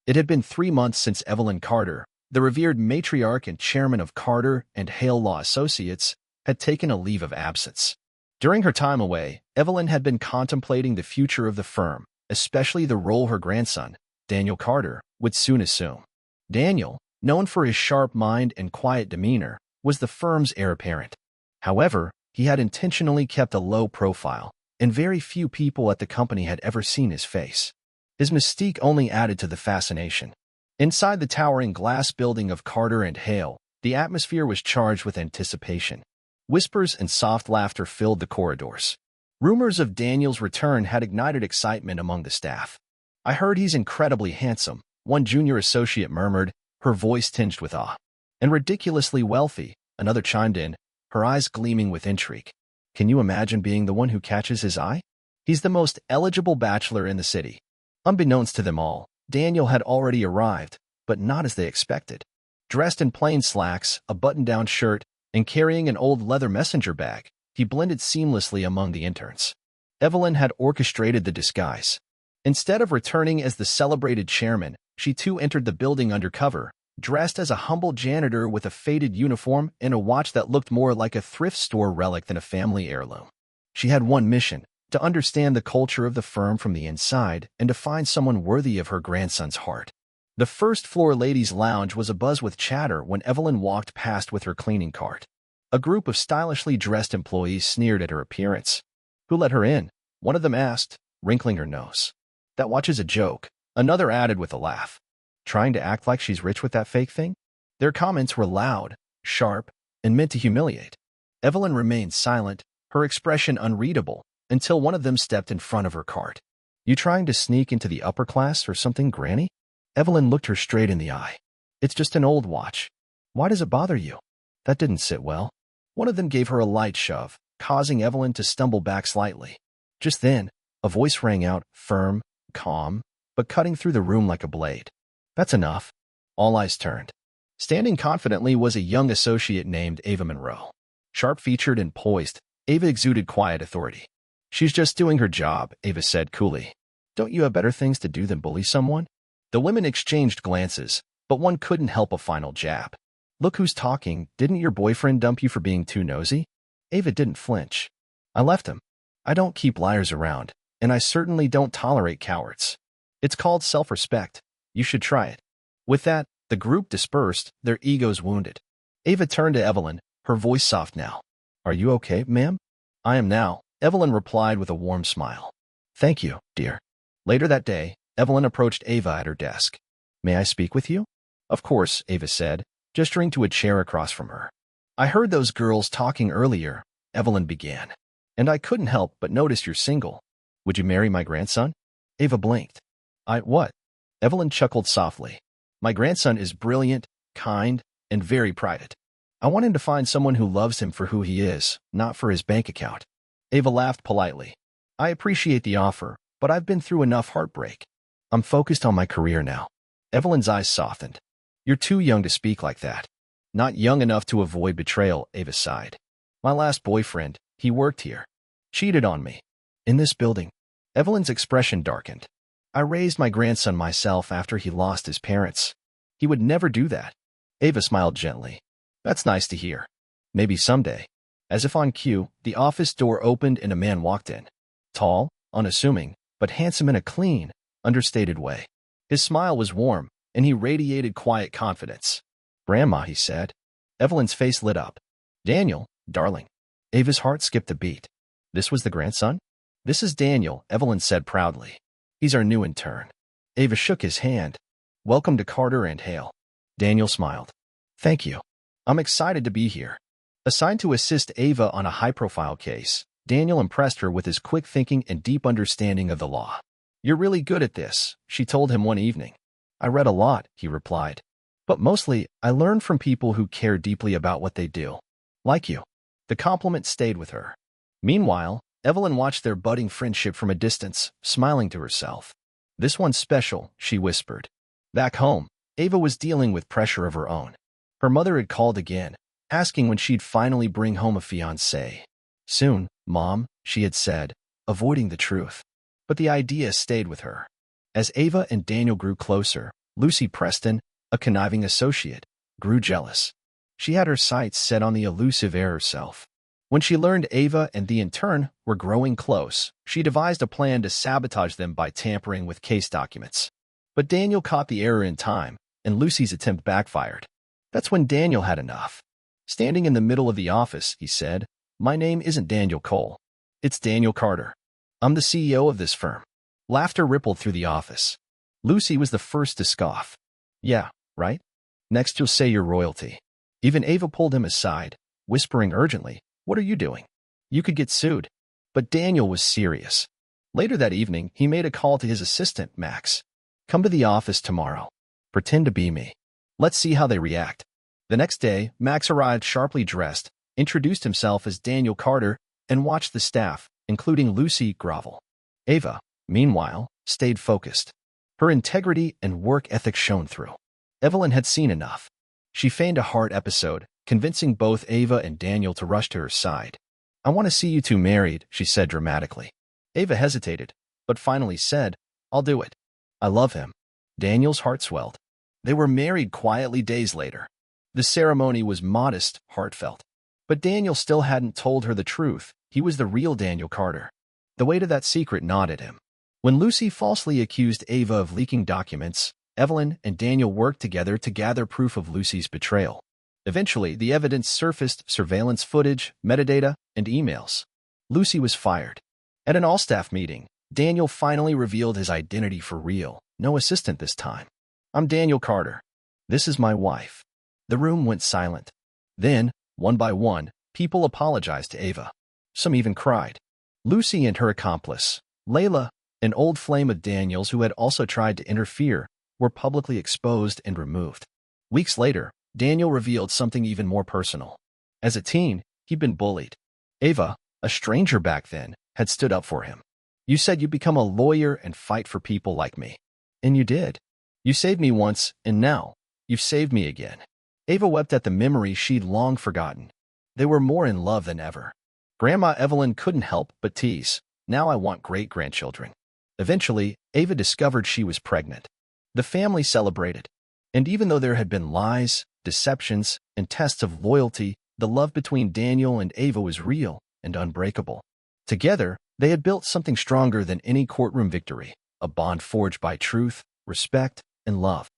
It had been 3 months since Evelyn Carter, the revered matriarch and chairman of Carter and Hale Law Associates, had taken a leave of absence. During her time away, Evelyn had been contemplating the future of the firm, especially the role her grandson, Daniel Carter, would soon assume. Daniel, known for his sharp mind and quiet demeanor, was the firm's heir apparent. However, he had intentionally kept a low profile, and very few people at the company had ever seen his face. His mystique only added to the fascination. Inside the towering glass building of Carter and Hale, the atmosphere was charged with anticipation. Whispers and soft laughter filled the corridors. Rumors of Daniel's return had ignited excitement among the staff. "I heard he's incredibly handsome," one junior associate murmured, her voice tinged with awe. "And ridiculously wealthy," another chimed in, her eyes gleaming with intrigue. "Can you imagine being the one who catches his eye? He's the most eligible bachelor in the city." Unbeknownst to them all, Daniel had already arrived, but not as they expected. Dressed in plain slacks, a button-down shirt, and carrying an old leather messenger bag, he blended seamlessly among the interns. Evelyn had orchestrated the disguise. Instead of returning as the celebrated chairman, she too entered the building undercover, dressed as a humble janitor with a faded uniform and a watch that looked more like a thrift store relic than a family heirloom. She had one mission: to understand the culture of the firm from the inside and to find someone worthy of her grandson's heart. The first-floor ladies' lounge was abuzz with chatter when Evelyn walked past with her cleaning cart. A group of stylishly dressed employees sneered at her appearance. "Who let her in?" one of them asked, wrinkling her nose. "That watch is a joke," another added with a laugh. "Trying to act like she's rich with that fake thing?" Their comments were loud, sharp, and meant to humiliate. Evelyn remained silent, her expression unreadable, until one of them stepped in front of her cart. "You trying to sneak into the upper class or something, Granny?" Evelyn looked her straight in the eye. "It's just an old watch. Why does it bother you?" That didn't sit well. One of them gave her a light shove, causing Evelyn to stumble back slightly. Just then, a voice rang out, firm, calm, but cutting through the room like a blade. "That's enough." All eyes turned. Standing confidently was a young associate named Ava Monroe. Sharp-featured and poised, Ava exuded quiet authority. "She's just doing her job," Ava said coolly. "Don't you have better things to do than bully someone?" The women exchanged glances, but one couldn't help a final jab. "Look who's talking. Didn't your boyfriend dump you for being too nosy?" Ava didn't flinch. "I left him. I don't keep liars around, and I certainly don't tolerate cowards. It's called self-respect. You should try it." With that, the group dispersed, their egos wounded. Ava turned to Evelyn, her voice soft now. "Are you okay, ma'am?" "I am now," Evelyn replied with a warm smile. "Thank you, dear." Later that day, Evelyn approached Ava at her desk. "May I speak with you?" "Of course," Ava said, gesturing to a chair across from her. "I heard those girls talking earlier," Evelyn began, "and I couldn't help but notice you're single. Would you marry my grandson?" Ava blinked. What?" Evelyn chuckled softly. "My grandson is brilliant, kind, and very private. I want him to find someone who loves him for who he is, not for his bank account." Ava laughed politely. "I appreciate the offer, but I've been through enough heartbreak. I'm focused on my career now." Evelyn's eyes softened. "You're too young to speak like that." "Not young enough to avoid betrayal," Ava sighed. "My last boyfriend, he worked here. Cheated on me. In this building." Evelyn's expression darkened. "I raised my grandson myself after he lost his parents. He would never do that." Ava smiled gently. "That's nice to hear. Maybe someday." As if on cue, the office door opened and a man walked in. Tall, unassuming, but handsome in a clean, understated way. His smile was warm, and he radiated quiet confidence. "Grandma," he said. Evelyn's face lit up. "Daniel, darling." Ava's heart skipped a beat. This was the grandson? "This is Daniel," Evelyn said proudly. "He's our new intern." Ava shook his hand. "Welcome to Carter and Hale." Daniel smiled. "Thank you. I'm excited to be here." Assigned to assist Ava on a high-profile case, Daniel impressed her with his quick thinking and deep understanding of the law. "You're really good at this," she told him one evening. "I read a lot," he replied. "But mostly, I learned from people who care deeply about what they do. Like you." The compliment stayed with her. Meanwhile, Evelyn watched their budding friendship from a distance, smiling to herself. "This one's special," she whispered. Back home, Ava was dealing with pressure of her own. Her mother had called again, asking when she'd finally bring home a fiancé. "Soon, Mom," she had said, avoiding the truth. But the idea stayed with her. As Ava and Daniel grew closer, Lucy Preston, a conniving associate, grew jealous. She had her sights set on the elusive heir herself. When she learned Ava and the intern were growing close, she devised a plan to sabotage them by tampering with case documents. But Daniel caught the error in time, and Lucy's attempt backfired. That's when Daniel had enough. Standing in the middle of the office, he said, "My name isn't Daniel Cole. It's Daniel Carter. I'm the CEO of this firm." Laughter rippled through the office. Lucy was the first to scoff. "Yeah, right? Next you'll say you're royalty." Even Ava pulled him aside, whispering urgently, "What are you doing? You could get sued." But Daniel was serious. Later that evening, he made a call to his assistant, Max. "Come to the office tomorrow. Pretend to be me. Let's see how they react." The next day, Max arrived sharply dressed, introduced himself as Daniel Carter, and watched the staff, including Lucy, grovel. Ava, meanwhile, stayed focused. Her integrity and work ethic shone through. Evelyn had seen enough. She feigned a heart episode, convincing both Ava and Daniel to rush to her side. "I want to see you two married," she said dramatically. Ava hesitated, but finally said, "I'll do it. I love him." Daniel's heart swelled. They were married quietly days later. The ceremony was modest, heartfelt. But Daniel still hadn't told her the truth. He was the real Daniel Carter. The weight of that secret gnawed at him. When Lucy falsely accused Ava of leaking documents, Evelyn and Daniel worked together to gather proof of Lucy's betrayal. Eventually, the evidence surfaced: surveillance footage, metadata, and emails. Lucy was fired. At an all-staff meeting, Daniel finally revealed his identity for real. No assistant this time. "I'm Daniel Carter. This is my wife." The room went silent. Then, one by one, people apologized to Ava. Some even cried. Lucy and her accomplice, Layla, an old flame of Daniel's who had also tried to interfere, were publicly exposed and removed. Weeks later, Daniel revealed something even more personal. As a teen, he'd been bullied. Ava, a stranger back then, had stood up for him. "You said you'd become a lawyer and fight for people like me. And you did. You saved me once, and now, you've saved me again." Ava wept at the memory she'd long forgotten. They were more in love than ever. Grandma Evelyn couldn't help but tease, "Now I want great-grandchildren." Eventually, Ava discovered she was pregnant. The family celebrated. And even though there had been lies, deceptions, and tests of loyalty, the love between Daniel and Ava was real and unbreakable. Together, they had built something stronger than any courtroom victory, a bond forged by truth, respect, and love.